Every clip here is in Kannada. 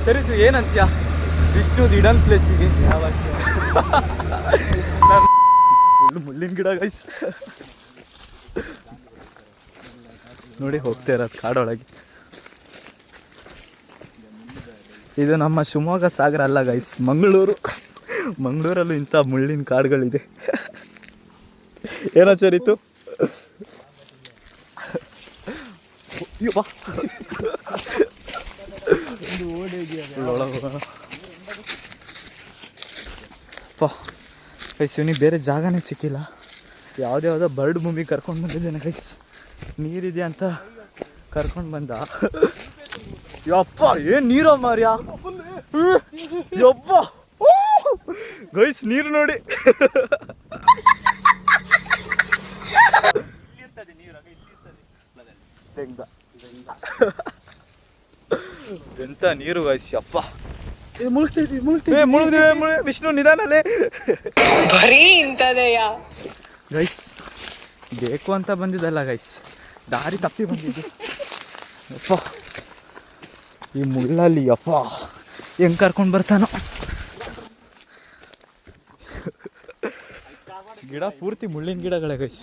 ಸರಿ ಇದು ಏನಂತ್ಯ ವಿಷ್ಣು ಇಡನ್ ಪ್ಲೇಸಿಗೆ ಫುಲ್ ಮುಳ್ಳಿನ ಗಿಡ ಗೈಸ್ ನೋಡಿ ಹೋಗ್ತಾ ಇರೋದು ಕಾಡೊಳಗೆ. ಇದು ನಮ್ಮ ಶಿವಮೊಗ್ಗ ಸಾಗರ ಅಲ್ಲ ಗೈಸ್, ಮಂಗಳೂರಲ್ಲೂ ಇಂಥ ಮುಳ್ಳಿನ ಕಾಡುಗಳಿದೆ. ಏನೋ ಸರಿತು ಗೈಸ್ ಇವನಿಗೆ ಬೇರೆ ಜಾಗನೇ ಸಿಕ್ಕಿಲ್ಲ. ಯಾವುದ್ಯಾವುದೋ ಬರ್ಡ್ ಭೂಮಿ ಕರ್ಕೊಂಡು ಬಂದಿದ್ದೇನೆ ಗೈಸ್, ನೀರಿದೆ ಅಂತ ಕರ್ಕೊಂಡು ಬಂದ. ಯಪ್ಪ ಏನು ನೀರೋ ಮಾರ್ಯ, ಯಪ್ಪ ಗೈಸ್ ನೀರು ನೋಡಿ. ಎಂತ ನೀರು ಗೈಸ್, ಯಪ್ಪ ಮುಳುಗ್ತೀವಿ ವಿಷ್ಣು ನಿಧಾನಲೇ ಬರೀ ಇಂಥದೆಯ ಗೈಸ್. ಬೇಕು ಅಂತ ಬಂದಿದ್ದಲ್ಲ ಗೈಸ್, ದಾರಿ ತಪ್ಪಿ ಬಂದಿದ್ದು. ಯಪ್ಪ ಈ ಮುಳ್ಳಲ್ಲಿ ಯಪ್ಪ ಹೆಂಗೆ ಕರ್ಕೊಂಡು ಬರ್ತಾನೋ. ಗಿಡ ಪೂರ್ತಿ ಮುಳ್ಳಿನ ಗಿಡಗಳೇ ಗೈಸ್.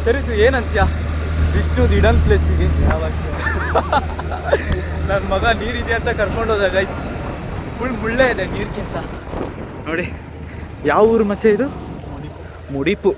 ಸರಿ ಇದು ಏನಂತ್ಯ ವಿಷ್ಣು ಇಡನ್ ಪ್ಲೇಸಿಗೆ ನನ್ನ ಮಗ ನೀರಿದೆ ಅಂತ ಕರ್ಕೊಂಡು ಹೋದ ಗೈಸ್. ಫುಲ್ ಮುಳ್ಳೇ ಇದೆ ನೀರ್ಗಿಂತ. ನೋಡಿ ಯಾವ ಊರು ಮಚ್ಚೆ ಇದು? ಮುಡಿಪು.